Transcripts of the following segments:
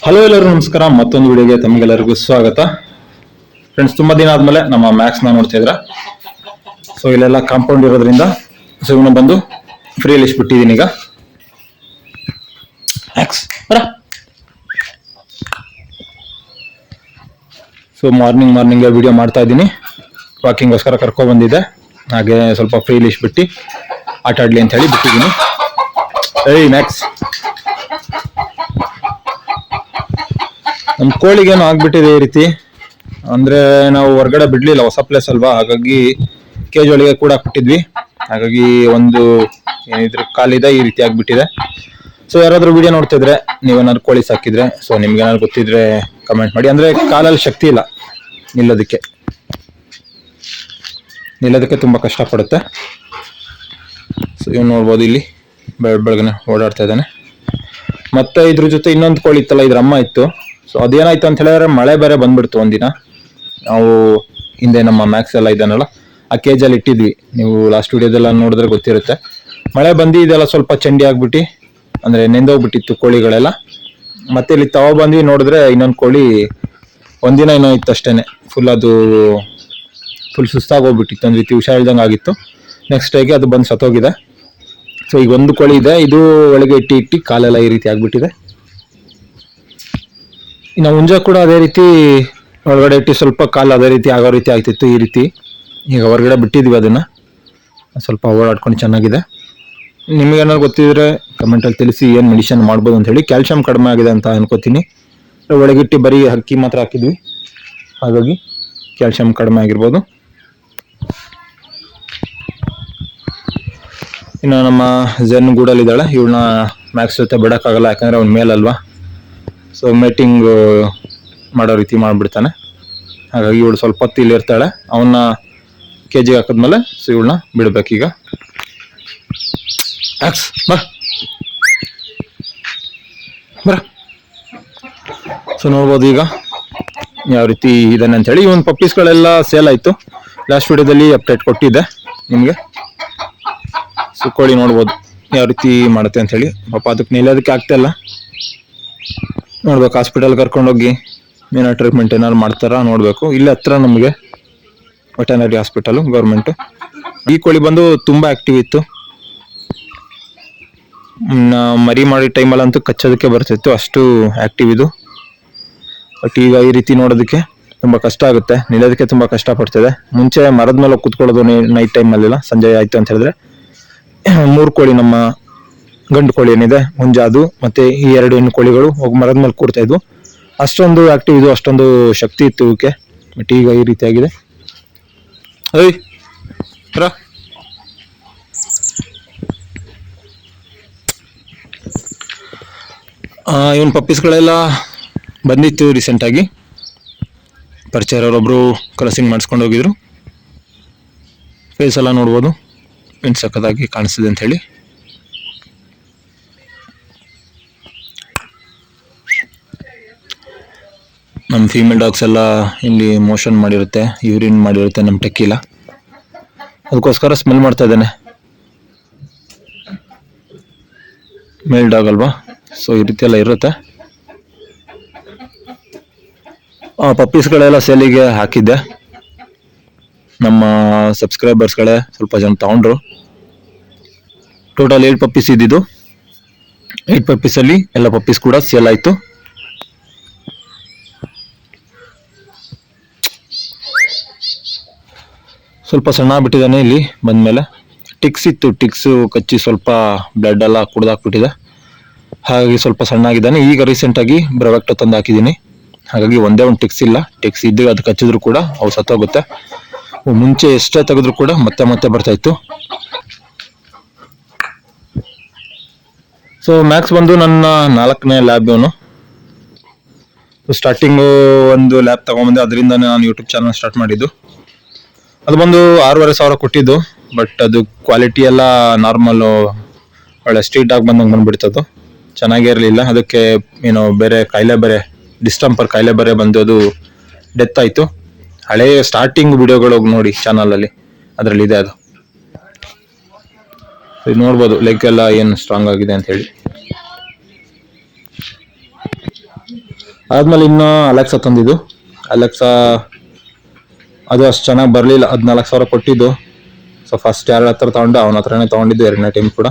Hello ಎಲ್ಲರಿಗೂ ನಮಸ್ಕಾರ. ಮತ್ತೊಂದು ವಿಡಿಯೋಗೆ ತಮಗೆಲ್ಲರಿಗೂ ಸ್ವಾಗತ. ಫ್ರೆಂಡ್ಸ್, ತುಂಬಾ ದಿನ ಆದ್ಮೇಲೆ ನಮ್ಮ ಮ್ಯಾಕ್ಸ್ ನ ನೋಡ್ತಾ ಇದ್ರ. ಸೊ ಇಲ್ಲೆಲ್ಲ ಕಾಂಪೌಂಡ್ ಇರೋದ್ರಿಂದ ಸೊ ಇವನು ಬಂದು ಫ್ರೀಯಲ್ಲಿ ಇಷ್ಬಿಟ್ಟಿದೀನಿ ಈಗ. ಮ್ಯಾಕ್ಸ್ ಬರ. ಸೊ ಮಾರ್ನಿಂಗ್ ವಿಡಿಯೋ ಮಾಡ್ತಾ ಇದ್ದೀನಿ. ವಾಕಿಂಗ್ಗೋಸ್ಕರ ಕರ್ಕೊ ಬಂದಿದ್ದೆ. ಹಾಗೆ ಸ್ವಲ್ಪ ಫ್ರೀಲಿ ಇಷ್ಬಿಟ್ಟು ಆಟ ಆಡ್ಲಿ ಅಂತ ಹೇಳಿ ಬಿಟ್ಟಿದ್ದೀನಿ. ಏಯ್ ಮ್ಯಾಕ್ಸ್, ನಮ್ ಕೋಳಿಗೇನು ಆಗ್ಬಿಟ್ಟಿದೆ ಈ ರೀತಿ. ಅಂದ್ರೆ ನಾವು ಹೊರಗಡೆ ಬಿಡ್ಲಿಲ್ಲ, ಹೊಸ ಪ್ಲೇಸ್ ಅಲ್ವಾ, ಹಾಗಾಗಿ ಕೇಜ್ ಒಳಗೆ ಕೂಡ ಹಾಕ್ಬಿಟ್ಟಿದ್ವಿ. ಹಾಗಾಗಿ ಒಂದು ಏನಿದ್ರು ಕಾಲಿದೆ, ಈ ರೀತಿ ಆಗ್ಬಿಟ್ಟಿದೆ. ಸೊ ಯಾರಾದ್ರೂ ವಿಡಿಯೋ ನೋಡ್ತಿದ್ರೆ, ನೀವೇನಾದ್ರು ಕೋಳಿ ಸಾಕಿದ್ರೆ, ಸೊ ನಿಮ್ಗೆ ಏನಾದ್ರು ಗೊತ್ತಿದ್ರೆ ಕಮೆಂಟ್ ಮಾಡಿ. ಅಂದ್ರೆ ಕಾಲಲ್ಲಿ ಶಕ್ತಿ ಇಲ್ಲ ನಿಲ್ಲೋದಕ್ಕೆ ತುಂಬಾ ಕಷ್ಟ ಪಡುತ್ತೆ. ಸೊ ಇವ್ ನೋಡ್ಬೋದು, ಇಲ್ಲಿ ಬೆಳಗ್ನೆ ಓಡಾಡ್ತಾ ಇದ್ದಾನೆ. ಮತ್ತೆ ಇದ್ರ ಜೊತೆ ಇನ್ನೊಂದು ಕೋಳಿ ಇತ್ತಲ್ಲ, ಇದ್ರ ಅಮ್ಮ ಇತ್ತು. ಸೊ ಅದೇನಾಯ್ತು ಅಂತ ಹೇಳಿದ್ರೆ, ಮಳೆ ಬೇರೆ ಬಂದ್ಬಿಡ್ತು ಒಂದಿನ. ನಾವು ಹಿಂದೆ ನಮ್ಮ ಮ್ಯಾಕ್ಸ್ ಎಲ್ಲ ಇದ್ದಾನಲ್ಲ, ಆ ಕೇಜಲ್ಲಿ ಇಟ್ಟಿದ್ವಿ. ನೀವು ಲಾಸ್ಟ್ ವಿಡಿಯೋದೆಲ್ಲ ನೋಡಿದ್ರೆ ಗೊತ್ತಿರುತ್ತೆ. ಮಳೆ ಬಂದು ಇದೆಲ್ಲ ಸ್ವಲ್ಪ ಚಂಡಿ ಆಗ್ಬಿಟ್ಟು, ಅಂದ್ರೆ ನೆಂದೋಗ್ಬಿಟ್ಟಿತ್ತು ಕೋಳಿಗಳೆಲ್ಲ. ಮತ್ತೆ ಇಲ್ಲಿ ಬಂದ್ವಿ, ನೋಡಿದ್ರೆ ಇನ್ನೊಂದು ಕೋಳಿ ಒಂದಿನ ಏನೋ ಇತ್ತು ಅಷ್ಟೇನೆ. ಫುಲ್ ಸುಸ್ತಾಗಿ ಹೋಗ್ಬಿಟ್ಟಿತ್ತು, ಒಂದ್ ರೀತಿ ಹುಷಾರಿಲ್ದಂಗೆ ಆಗಿತ್ತು. ನೆಕ್ಸ್ಟ್ ಡೇಗೆ ಅದು ಬಂದು ಸತ್ತೋಗಿದೆ. ಸೊ ಈಗ ಒಂದು ಕೋಳಿ ಇದೆ, ಇದು ಒಳಗೆ ಇಟ್ಟಿ ಕಾಲೆಲ್ಲ ಈ ರೀತಿ ಆಗ್ಬಿಟ್ಟಿದೆ. ಇನ್ನು ಹುಂಜ ಕೂಡ ಅದೇ ರೀತಿ ಒಳಗಡೆ ಇಟ್ಟು ಸ್ವಲ್ಪ ಕಾಲು ಅದೇ ರೀತಿ ಆಗೋ ರೀತಿ ಆಗ್ತಿತ್ತು. ಈ ರೀತಿ ಈಗ ಹೊರಗಡೆ ಬಿಟ್ಟಿದ್ವಿ ಅದನ್ನ, ಸ್ವಲ್ಪ ಓಡಾಡ್ಕೊಂಡು ಚೆನ್ನಾಗಿದೆ. ನಿಮ್ಗೇನಾದ್ರು ಗೊತ್ತಿದ್ರೆ ಕಮೆಂಟಲ್ಲಿ ತಿಳಿಸಿ, ಏನು ಮೆಡಿಷನ್ ಮಾಡ್ಬೋದು ಅಂತ ಹೇಳಿ. ಕ್ಯಾಲ್ಸಿಯಂ ಕಡಿಮೆ ಆಗಿದೆ ಅಂತ ಅನ್ಕೋತೀನಿ. ಒಳಗಿಟ್ಟು ಬರೀ ಹಕ್ಕಿ ಮಾತ್ರ ಹಾಕಿದ್ವಿ, ಹಾಗಾಗಿ ಕ್ಯಾಲ್ಸಿಯಂ ಕಡಿಮೆ ಆಗಿರ್ಬೋದು. ಇನ್ನು ನಮ್ಮ ಜೆನ್ ಗೂಡಲ್ಲಿದ್ದಾಳೆ. ಇವಳನ್ನ ಮ್ಯಾಕ್ಸ್ ಜೊತೆ ಬಿಡೋಕ್ಕಾಗಲ್ಲ, ಯಾಕಂದ್ರೆ ಅವ್ನ ಮೇಲಲ್ವಾ. ಸೊ ಮೇಟಿಂಗ್ ಮಾಡೋ ರೀತಿ ಮಾಡ್ಬಿಡ್ತಾನೆ. ಹಾಗಾಗಿ ಇವಳು ಸ್ವಲ್ಪ ಹೊತ್ತು ಇಲ್ಲಿ ಇರ್ತಾಳೆ. ಅವನ್ನ ಕೆಜಿಗೆ ಹಾಕಿದ್ಮೇಲೆ ಸೊ ಇವಳನ್ನ ಬಿಡ್ಬೇಕೀಗ. ಬರ. ಸೊ ನೋಡ್ಬೋದು ಈಗ ಯಾವ ರೀತಿ ಇದಾನೆ ಅಂತ ಹೇಳಿ. ಇವನ್ ಪಪ್ಪೀಸ್ಗಳೆಲ್ಲ ಸೇಲ್ ಆಯ್ತು. ಲಾಸ್ಟ್ ವಿಡಿಯೋದಲ್ಲಿ ಅಪ್ಡೇಟ್ ಕೊಟ್ಟಿದ್ದೆ ನಿಮ್ಗೆ. ಸೊ ಕೋಳಿ ನೋಡ್ಬೋದು ಯಾವ ರೀತಿ ಮಾಡುತ್ತೆ ಅಂತ ಹೇಳಿ. ಪಾಪ ಅದಕ್ಕೆ ನಿಲ್ಲೋದಕ್ಕೆ ಆಗ್ತಾ ಇಲ್ಲ. ನೋಡ್ಬೇಕು, ಹಾಸ್ಪಿಟಲ್ ಕರ್ಕೊಂಡೋಗಿ ಏನೋ ಟ್ರೀಟ್ಮೆಂಟ್ ಏನಾದ್ರು ಮಾಡ್ತಾರ ನೋಡ್ಬೇಕು. ಇಲ್ಲಿ ಹತ್ರ ನಮಗೆ ವೆಟರ್ನರಿ ಹಾಸ್ಪಿಟಲ್ ಗೌರ್ಮೆಂಟ್. ಈ ಕೋಳಿ ಬಂದು ತುಂಬಾ ಆಕ್ಟಿವ್ ಇತ್ತು. ಮರಿ ಮಾಡಿ ಟೈಮಲ್ಲಂತೂ ಕಚ್ಚೋದಕ್ಕೆ ಬರ್ತಿತ್ತು, ಅಷ್ಟು ಆಕ್ಟಿವ್ ಇದು. ಬಟ್ ಈಗ ಈ ರೀತಿ ನೋಡೋದಕ್ಕೆ ತುಂಬಾ ಕಷ್ಟ ಆಗುತ್ತೆ, ನಿಲ್ಲೋದಕ್ಕೆ ತುಂಬಾ ಕಷ್ಟ ಪಡ್ತಿದೆ. ಮುಂಚೆ ಮರದ ಮೇಲೆ ಕೂತ್ಕೊಳ್ಳೋದು ನೈಟ್ ಟೈಮ್ ಅಲ್ಲೆಲ್ಲ. ಸಂಜೆ ಆಯ್ತು ಅಂತ ಹೇಳಿದ್ರೆ 3 ಕೋಳಿ, ನಮ್ಮ ಗಂಡು ಕೋಳಿ ಏನಿದೆ ಹುಂಜ, ಅದು ಮತ್ತೆ ಈ 2 ಹೆಣ್ಣು ಕೋಳಿಗಳು ಹೋಗಿ ಮರದ ಮೇಲೆ ಕೂರ್ತಾ ಇದ್ವು. ಅಷ್ಟೊಂದು ಆಕ್ಟಿವ್ ಇದು, ಅಷ್ಟೊಂದು ಶಕ್ತಿ ಇತ್ತು ಇವಕ್ಕೆ. ಬಟ್ ಈಗ ಈ ರೀತಿ ಆಗಿದೆ. ಇವನ್ ಪಪ್ಪೀಸ್ಗಳೆಲ್ಲ ಬಂದಿತ್ತು ರೀಸೆಂಟ್ ಆಗಿ. ಪರಿಚಯರೊಬ್ರು ಕ್ರಾಸಿಂಗ್ ಮಾಡಿಸ್ಕೊಂಡು ಹೋಗಿದ್ರು. ಫೇಸ್ ಎಲ್ಲ ನೋಡ್ಬೋದು, ಏನು ಸಕ್ಕದಾಗಿ ಕಾಣಿಸ್ತಿದೆ ಅಂತ ಹೇಳಿ. ನಮ್ಮ ಫೀಮೇಲ್ ಡಾಗ್ಸ್ ಎಲ್ಲ ಇಲ್ಲಿ ಮೋಷನ್ ಮಾಡಿರುತ್ತೆ, ಯೂರಿನ್ ಮಾಡಿರುತ್ತೆ ನಮ್ಮ ಟೆಕ್ಕಿಲ್ಲ. ಅದಕ್ಕೋಸ್ಕರ ಸ್ಮೆಲ್ ಮಾಡ್ತಾ ಇದ್ದಾನೆ. ಮೇಲ್ ಡಾಗ್ ಅಲ್ವಾ, ಸೊ ಈ ರೀತಿ ಎಲ್ಲ ಇರುತ್ತೆ. ಪಪ್ಪೀಸ್ಗಳೆಲ್ಲ ಸೇಲಿಗೆ ಹಾಕಿದ್ದೆ. ನಮ್ಮ ಸಬ್ಸ್ಕ್ರೈಬರ್ಸ್ಗಳೇ ಸ್ವಲ್ಪ ಜನ ತಗೊಂಡ್ರು. ಟೋಟಲ್ 8 ಪಪ್ಪೀಸ್ ಇದ್ದಿದ್ದು. 8 ಪಪ್ಪೀಸಲ್ಲಿ ಎಲ್ಲ ಪಪ್ಪೀಸ್ ಕೂಡ ಸೇಲ್ ಆಯ್ತು. ಸ್ವಲ್ಪ ಸಣ್ಣ ಬಿಟ್ಟಿದ್ದಾನೆ ಇಲ್ಲಿ ಬಂದ್ಮೇಲೆ. ಟಿಕ್ಸ್ ಇತ್ತು, ಟಿಕ್ಸ್ ಕಚ್ಚಿ ಸ್ವಲ್ಪ ಬ್ಲಡ್ ಎಲ್ಲ ಕುಡ್ದಾಕ್ಬಿಟ್ಟಿದೆ. ಹಾಗಾಗಿ ಸ್ವಲ್ಪ ಸಣ್ಣ ಆಗಿದ್ದಾನೆ. ಈಗ ರೀಸೆಂಟ್ ಆಗಿ ಬ್ರವೆಕ್ಟೋ ತಂದು ಹಾಕಿದ್ದೀನಿ. ಹಾಗಾಗಿ ಒಂದೇ ಒಂದು ಟಿಕ್ಸ್ ಇಲ್ಲ. ಟಿಕ್ಸ್ ಇದ್ದು ಅದು ಕಚ್ಚಿದ್ರು ಕೂಡ ಅವು ಸತ್ತೋಗುತ್ತೆ. ಮುಂಚೆ ಎಷ್ಟೇ ತೆಗೆದ್ರು ಕೂಡ ಮತ್ತೆ ಬರ್ತಾ ಇತ್ತು. ಸೊ ಮ್ಯಾಕ್ಸ್ ಬಂದು ನನ್ನ 4ನೇ ಲ್ಯಾಬ್. ಇವನು ಸ್ಟಾರ್ಟಿಂಗು ಒಂದು ಲ್ಯಾಬ್ ತಗೊಂಡ್ಬಂದೆ, ಅದರಿಂದ ನಾನು ಯೂಟ್ಯೂಬ್ ಚಾನಲ್ ಸ್ಟಾರ್ಟ್ ಮಾಡಿದ್ದು. ಅದು ಬಂದು 6,500 ಕೊಟ್ಟಿದ್ದು. ಬಟ್ ಅದು ಕ್ವಾಲಿಟಿ ಎಲ್ಲ ನಾರ್ಮಲ್, ಒಳ್ಳೆ ಸ್ಟ್ರೀಟ್ ಆಗಿ ಬಂದ್ಬಿಡ್ತದ್ದು. ಚೆನ್ನಾಗೇ ಇರಲಿಲ್ಲ. ಅದಕ್ಕೆ ಏನೋ ಬೇರೆ ಕಾಯಿಲೆ, ಬೇರೆ ಡಿಸ್ಟಂಪರ್ ಕಾಯಿಲೆ ಬೇರೆ ಬಂದು ಅದು ಡೆತ್ ಆಯ್ತು. ಹಳೆ ಸ್ಟಾರ್ಟಿಂಗ್ ವಿಡಿಯೋಗಳು ನೋಡಿ ಚಾನಲಲ್ಲಿ, ಅದರಲ್ಲಿ ಇದೆ ಅದು. ನೋಡ್ಬೋದು ಲೆಗ್ ಎಲ್ಲ ಏನು ಸ್ಟ್ರಾಂಗ್ ಆಗಿದೆ ಅಂತ ಹೇಳಿ. ಆದ್ಮೇಲೆ ಇನ್ನು ಅಲೆಕ್ಸಾ ತಂದಿದ್ದು. ಅಲೆಕ್ಸಾ ಅದು ಅಷ್ಟು ಚೆನ್ನಾಗಿ ಬರಲಿಲ್ಲ, 14,000 ಕೊಟ್ಟಿದ್ದು. ಸೊ ಫಸ್ಟ್ ಯಾರ ಹತ್ರ ತಗೊಂಡು ಅವನ ಹತ್ರನೇ ತೊಗೊಂಡಿದ್ದು 2ನೇ ಟೈಮ್ ಕೂಡ.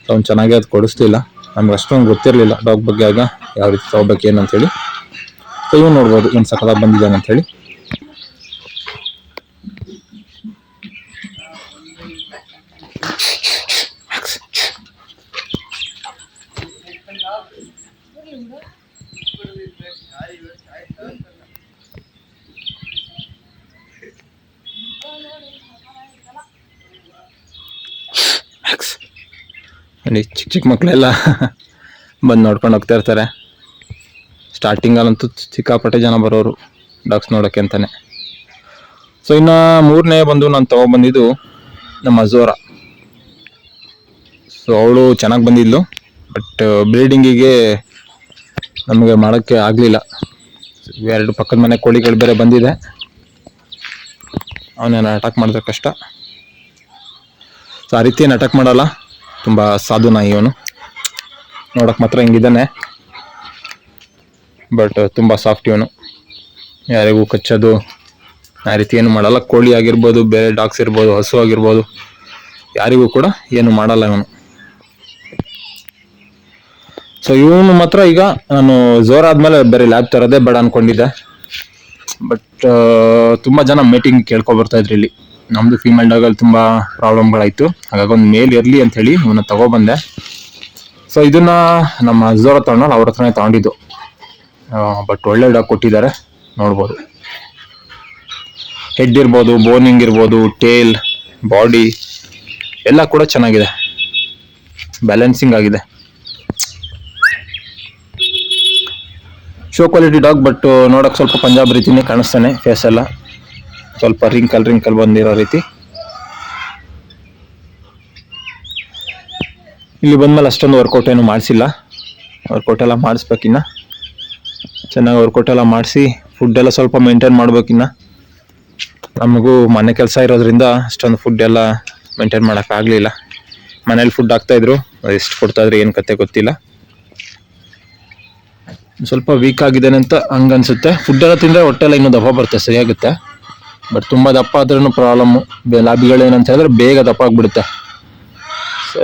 ಸೊ ಅವ್ನು ಚೆನ್ನಾಗಿ ಅದು ಕೊಡಿಸ್ಲಿಲ್ಲ. ನಮ್ಗೆ ಅಷ್ಟೊಂದು ಗೊತ್ತಿರಲಿಲ್ಲ ಡಾಗ್ ಬಗ್ಗೆ ಆಗ ಯಾವ ರೀತಿ ತೊಗೋಬೇಕು ಏನು ಅಂತೇಳಿ. ಸೊ ಇವ್ನು ನೋಡ್ಬೋದು ಏನು ಸಕಲಾಗಿ ಬಂದಿದ್ದಾನೆ ಅಂತೇಳಿ. ಚಿಕ್ಕ ಚಿಕ್ಕ ಮಕ್ಕಳೆಲ್ಲ ಬಂದು ನೋಡ್ಕೊಂಡು ಹೋಗ್ತಾ ಇರ್ತಾರೆ. ಸ್ಟಾರ್ಟಿಂಗಲ್ಲಂತೂ ಸಿಕ್ಕಾಪಟ್ಟೆ ಜನ ಬರೋರು ಡಾಗ್ಸ್ ನೋಡೋಕ್ಕೆ ಅಂತಾನೆ. ಸೊ ಇನ್ನು 3ನೇ ಬಂದು ನಾನು ತೊಗೊಬಂದಿದ್ದು ನಮ್ಮ ಝೋರಾ. ಸೊ ಅವಳು ಚೆನ್ನಾಗಿ ಬಂದಿದ್ಲು, ಬಟ್ ಬ್ರೀಡಿಂಗಿಗೆ ನಮಗೆ ಮಾಡೋಕ್ಕೆ ಆಗಲಿಲ್ಲ. 2 ಪಕ್ಕದ ಮನೆ ಕೋಳಿಗಳು ಬೇರೆ ಬಂದಿದೆ, ಅವನೇನು ಅಟ್ಯಾಕ್ ಮಾಡಿದ್ರೆ ಕಷ್ಟ. ಸೊ ಆ ರೀತಿ ಏನು ಅಟ್ಯಾಕ್ ಮಾಡಲ್ಲ, ತುಂಬ ಸಾಧು ನಾಯಿ ಇವನು. ನೋಡಕ್ಕೆ ಮಾತ್ರ ಹಿಂಗಿದ್ದಾನೆ, ಬಟ್ ತುಂಬ ಸಾಫ್ಟ್ ಇವನು. ಯಾರಿಗೂ ಕಚ್ಚೋದು ಆ ರೀತಿ ಏನು ಮಾಡಲ್ಲ. ಕೋಳಿ ಆಗಿರ್ಬೋದು, ಬೇರೆ ಡಾಗ್ಸ್ ಇರ್ಬೋದು, ಹಸು ಆಗಿರ್ಬೋದು, ಯಾರಿಗೂ ಕೂಡ ಏನು ಮಾಡಲ್ಲ ಇವನು. ಸೊ ಇವನು ಮಾತ್ರ ಈಗ ನಾನು ಝೋರ್ ಆದ್ಮೇಲೆ ಬೇರೆ ಲ್ಯಾಬ್ ತರೋದೇ ಬೇಡ ಅನ್ಕೊಂಡಿದ್ದೆ. ಬಟ್ ತುಂಬ ಜನ ಮೀಟಿಂಗ್ ಕೇಳ್ಕೊಬರ್ತಾ ಇದ್ರು ಇಲ್ಲಿ. ನಮ್ಮದು ಫೀಮೇಲ್ ಡಾಗಲ್ಲಿ ತುಂಬ ಪ್ರಾಬ್ಲಮ್ಗಳಾಯಿತು, ಹಾಗಾಗಿ ಒಂದು ಮೇಲ್ ಇರಲಿ ಅಂತ ಹೇಳಿ ಇವನ್ನ ತಗೊಬಂದೆ. ಸೊ ಇದನ್ನ ನಮ್ಮ ಝೋರಾ ತಗೊಂಡು ಅವ್ರ ಹತ್ರನೇ ತಗೊಂಡಿದ್ದು. ಬಟ್ ಒಳ್ಳೆ ಡಾಗ್ ಕೊಟ್ಟಿದ್ದಾರೆ, ನೋಡ್ಬೋದು. ಹೆಡ್ ಇರ್ಬೋದು, ಬೋನಿಂಗ್ ಇರ್ಬೋದು, ಟೇಲ್, ಬಾಡಿ ಎಲ್ಲ ಕೂಡ ಚೆನ್ನಾಗಿದೆ, ಬ್ಯಾಲೆನ್ಸಿಂಗ್ ಆಗಿದೆ. ಶೋ ಕ್ವಾಲಿಟಿ ಡಾಗ್, ಬಟ್ ನೋಡೋಕೆ ಸ್ವಲ್ಪ ಪಂಜಾಬ್ ರೀತಿನೇ ಕಾಣಿಸ್ತಾನೆ. ಫೇಸ್ ಎಲ್ಲ ಸ್ವಲ್ಪ ರಿಂಕಲ್ ಬಂದಿರೋ ರೀತಿ. ಇಲ್ಲಿ ಬಂದ್ಮೇಲೆ ಅಷ್ಟೊಂದು ವರ್ಕೌಟ್ ಏನು ಮಾಡಿಸಿಲ್ಲ. ವರ್ಕೌಟ್ ಎಲ್ಲ ಮಾಡಿಸ್ಬೇಕಿನ್ನ, ಚೆನ್ನಾಗಿ ವರ್ಕೌಟ್ ಎಲ್ಲ ಮಾಡಿಸಿ ಫುಡ್ ಎಲ್ಲ ಸ್ವಲ್ಪ ಮೇಂಟೈನ್ ಮಾಡ್ಬೇಕಿನ್ನ. ನಮಗೂ ಮನೆ ಕೆಲಸ ಇರೋದ್ರಿಂದ ಅಷ್ಟೊಂದು ಫುಡ್ ಎಲ್ಲ ಮೇಂಟೈನ್ ಮಾಡೋಕ್ಕಾಗಲಿಲ್ಲ. ಮನೇಲಿ ಫುಡ್ ಹಾಕ್ತಾಯಿದ್ರು, ಎಷ್ಟು ಕೊಡ್ತಾಯಿದ್ರು ಏನು ಕತೆ ಗೊತ್ತಿಲ್ಲ. ಸ್ವಲ್ಪ ವೀಕ್ ಆಗಿದ್ದೇನೆ ಅಂತ ಹಂಗನ್ಸುತ್ತೆ. ಫುಡ್ ಎಲ್ಲ ತಿಂದರೆ ಹೊಟ್ಟೆಲ್ಲ ಇನ್ನೂ ದಪ್ಪ ಬರುತ್ತೆ, ಸರಿಯಾಗುತ್ತೆ. ಬಟ್ ತುಂಬ ದಪ್ಪ ಆದ್ರೂ ಪ್ರಾಬ್ಲಮ್ಮು. ಲಾಬಿಗಳೇನಂತ ಹೇಳಿದ್ರೆ ಬೇಗ ದಪ್ಪ ಆಗಿಬಿಡುತ್ತೆ.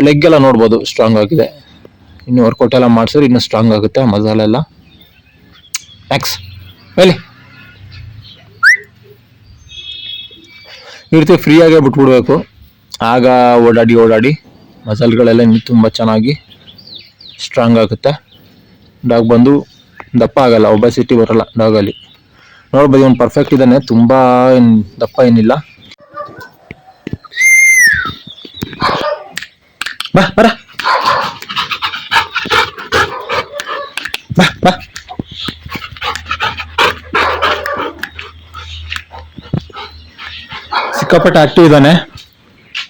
ಲೆಗ್ ಎಲ್ಲ ನೋಡ್ಬೋದು ಸ್ಟ್ರಾಂಗ್ ಆಗಿದೆ. ಇನ್ನು ವರ್ಕೌಟ್ ಎಲ್ಲ ಮಾಡಿಸಿದ್ರೆ ಇನ್ನೂ ಸ್ಟ್ರಾಂಗ್ ಆಗುತ್ತೆ ಮಸಾಲೆ ಎಲ್ಲ. ಮ್ಯಾಕ್ಸ್ ಹೇಳಿ, ಈ ರೀತಿ ಫ್ರೀಯಾಗೇ ಬಿಟ್ಬಿಡ್ಬೇಕು, ಆಗ ಓಡಾಡಿ ಮಸಲ್ಗಳೆಲ್ಲ ಇನ್ನೂ ತುಂಬ ಚೆನ್ನಾಗಿ ಸ್ಟ್ರಾಂಗ್ ಆಗುತ್ತೆ. ಡಾಗ್ ಬಂದು ದಪ್ಪ ಆಗಲ್ಲ, ಒಬೆಸಿಟಿ ಬರಲ್ಲ ಡಾಗಲ್ಲಿ. ನೋಡ್ಬೋದು ಇವನು ಪರ್ಫೆಕ್ಟ್ ಇದ್ದಾನೆ, ತುಂಬ ದಪ್ಪ ಏನಿಲ್ಲ. ಬಾ ಬರ ಬಾ ಬಾ. ಸಿಕ್ಕಾಪಟ್ಟೆ ಆಕ್ಟಿವ್ ಇದ್ದಾನೆ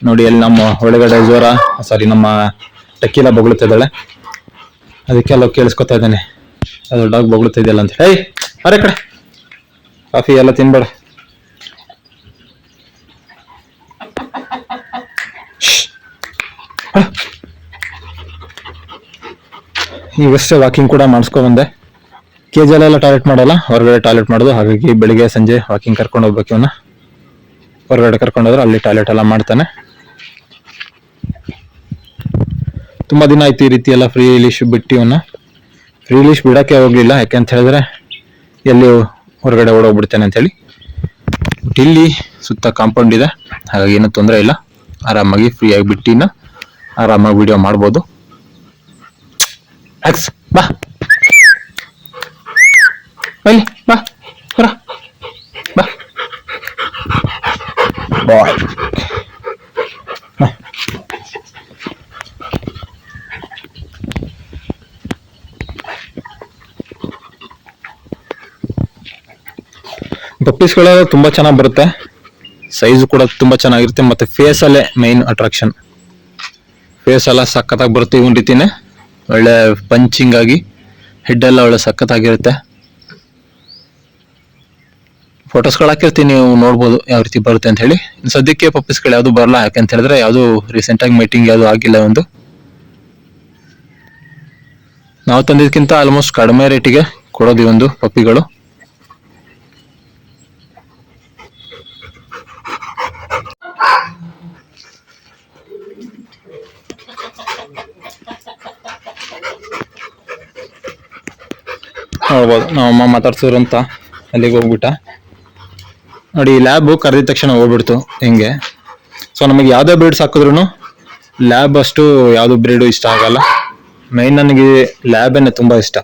ನೋಡಿ. ಅಲ್ಲಿ ನಮ್ಮ ಒಳಗಡೆ ಝೋರಾ, ಸಾರಿ ನಮ್ಮ ಟಕ್ಕಿಲ ಬೊಗಳುತ್ತಿದ್ದಾಳೆ, ಅದಕ್ಕೆಲ್ಲ ಕೇಳಿಸ್ಕೊತಾ ಇದ್ದಾನೆ. ಅದು ಡಾಗ್ ಬೊಗಳುತ್ತಾ ಇದೆಯಲ್ಲ ಅಂತ. ಹೇಯ್ ಅರೆ ಕಡೆ, ಕಾಫಿ ಎಲ್ಲ ತಿನ್ಬೇಡ. ಈಗಷ್ಟೇ ವಾಕಿಂಗ್ ಕೂಡ ಮಾಡಿಸ್ಕೊಂಡ್ಬಂದೆ. ಕೇಜಲ್ಲೆಲ್ಲ ಟಾಯ್ಲೆಟ್ ಮಾಡಲ್ಲ, ಹೊರಗಡೆ ಟಾಯ್ಲೆಟ್ ಮಾಡೋದು. ಹಾಗಾಗಿ ಬೆಳಿಗ್ಗೆ ಸಂಜೆ ವಾಕಿಂಗ್ ಕರ್ಕೊಂಡು ಹೋಗ್ಬೇಕು ಇವನ್ನ. ಹೊರಗಡೆ ಕರ್ಕೊಂಡೋದ್ರೆ ಅಲ್ಲಿ ಟಾಯ್ಲೆಟ್ ಎಲ್ಲ ಮಾಡ್ತಾನೆ. ತುಂಬ ದಿನ ಆಯ್ತು ಈ ರೀತಿ ಎಲ್ಲ ಫ್ರೀ ಲೀಶ್ ಬಿಟ್ಟು ಇವನ್ನ. ಫ್ರೀ ಲೀಶ್ ಬಿಡೋಕ್ಕೆ ಹೋಗ್ಲಿಲ್ಲ, ಯಾಕೆಂತ ಹೇಳಿದ್ರೆ ಎಲ್ಲಿ ಹೊರಗಡೆ ಓಡೋಗ್ಬಿಡ್ತೇನೆ ಅಂತೇಳಿ. ಬಟ್ ಇಲ್ಲಿ ಸುತ್ತ ಕಾಂಪೌಂಡ್ ಇದೆ, ಹಾಗಾಗಿ ಏನೂ ತೊಂದರೆ ಇಲ್ಲ. ಆರಾಮಾಗಿ ಫ್ರೀಯಾಗಿ ಬಿಟ್ಟಿನ ಆರಾಮಾಗಿ ವಿಡಿಯೋ ಮಾಡ್ಬೋದು. ಎಕ್ಸ್ ಬಾ ಬಲ್ಲಿ ಬಾ ಹೊರ ಬಾ ಬಾಯ್. ಪಪ್ಪೀಸ್ಗಳೆಲ್ಲ ತುಂಬ ಚೆನ್ನಾಗಿ ಬರುತ್ತೆ, ಸೈಜು ಕೂಡ ತುಂಬ ಚೆನ್ನಾಗಿರುತ್ತೆ. ಮತ್ತು ಫೇಸಲ್ಲೇ ಮೈನ್ ಅಟ್ರಾಕ್ಷನ್. ಫೇಸ್ ಎಲ್ಲ ಸಖತ್ತಾಗಿ ಬರುತ್ತೆ ಇವನ್ ರೀತಿನೇ, ಒಳ್ಳೆ ಪಂಚಿಂಗ್ ಆಗಿ. ಹೆಡ್ ಎಲ್ಲ ಒಳ್ಳೆ ಸಖತ್ತಾಗಿರುತ್ತೆ. ಫೋಟೋಸ್ಗಳು ಹಾಕಿರ್ತೀನಿ, ನೀವು ನೋಡ್ಬೋದು ಯಾವ ರೀತಿ ಬರುತ್ತೆ ಅಂತ ಹೇಳಿ. ಸದ್ಯಕ್ಕೆ ಪಪ್ಪೀಸ್ಗಳು ಯಾವುದು ಬರಲ್ಲ, ಯಾಕಂತ ಹೇಳಿದ್ರೆ ಯಾವುದು ರೀಸೆಂಟಾಗಿ ಮೀಟಿಂಗ್ ಯಾವುದು ಆಗಿಲ್ಲ. ಒಂದು ನಾವು ತಂದಿದ್ದಕ್ಕಿಂತ ಆಲ್ಮೋಸ್ಟ್ ಕಡಿಮೆ ರೇಟಿಗೆ ಕೊಡೋದು ಈ ಒಂದು ಪಪ್ಪಿಗಳು. ನೋಡ್ಬೋದು ನಮ್ಮಮ್ಮ ಮಾತಾಡ್ಸಿದ್ರು ಅಂತ ಅಲ್ಲಿಗೆ ಹೋಗ್ಬಿಟ್ಟ ನೋಡಿ. ಲ್ಯಾಬ್ ಕರೆದಿದ ತಕ್ಷಣ ಹೋಗ್ಬಿಡ್ತು ಹಿಂಗೆ. ಸೊ ನಮಗೆ ಯಾವುದೇ ಬ್ರೀಡ್ಸ್ ಹಾಕಿದ್ರು ಲ್ಯಾಬ್ ಅಷ್ಟು ಯಾವುದು ಬ್ರೀಡು ಇಷ್ಟ ಆಗಲ್ಲ. ಮೈನ್ ನನಗೆ ಲ್ಯಾಬನ್ನೇ ತುಂಬಾ ಇಷ್ಟ,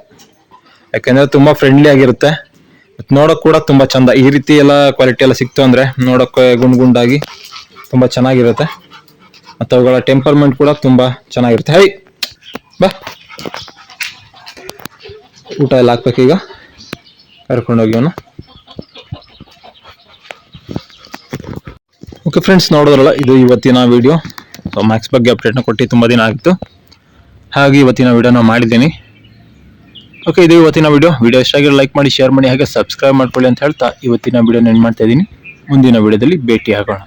ಯಾಕೆಂದ್ರೆ ತುಂಬಾ ಫ್ರೆಂಡ್ಲಿ ಆಗಿರುತ್ತೆ, ನೋಡೋಕ್ ಕೂಡ ತುಂಬಾ ಚಂದ. ಈ ರೀತಿ ಎಲ್ಲ ಕ್ವಾಲಿಟಿ ಎಲ್ಲ ಸಿಕ್ತು ಅಂದ್ರೆ ನೋಡೋಕೆ ಗುಂಡಾಗಿ ತುಂಬಾ ಚೆನ್ನಾಗಿರುತ್ತೆ. ಮತ್ತು ಅವುಗಳ ಟೆಂಪರ್ಮೆಂಟ್ ಕೂಡ ತುಂಬಾ ಚೆನ್ನಾಗಿರುತ್ತೆ. ಹೈ ಬಾ, ಊಟ ಎಲ್ಲ ಹಾಕ್ಬೇಕೀಗ, ಕರ್ಕೊಂಡೋಗಿ ಅವನು. ಓಕೆ ಫ್ರೆಂಡ್ಸ್, ನೋಡೋದ್ರಲ್ಲ ಇದು ಇವತ್ತಿನ ವಿಡಿಯೋ. ಸೊ ಮ್ಯಾಕ್ಸ್ ಬಗ್ಗೆ ಅಪ್ಡೇಟ್ನ ಕೊಟ್ಟು ತುಂಬ ದಿನ ಆಗಿತ್ತು, ಹಾಗೆ ಇವತ್ತಿನ ವಿಡಿಯೋನ ಮಾಡಿದ್ದೀನಿ. ಓಕೆ, ಇದು ಇವತ್ತಿನ ವಿಡಿಯೋ ಇಷ್ಟ ಆಗಿರೋ ಲೈಕ್ ಮಾಡಿ, ಶೇರ್ ಮಾಡಿ, ಹಾಗೆ ಸಬ್ಸ್ಕ್ರೈಬ್ ಮಾಡ್ಕೊಳ್ಳಿ ಅಂತ ಹೇಳ್ತಾ ಇವತ್ತಿನ ವಿಡಿಯೋನ ಎಂಡ್ ಮಾಡ್ತಾ ಇದ್ದೀನಿ. ಮುಂದಿನ ವಿಡಿಯೋದಲ್ಲಿ ಭೇಟಿ ಆಗೋಣ.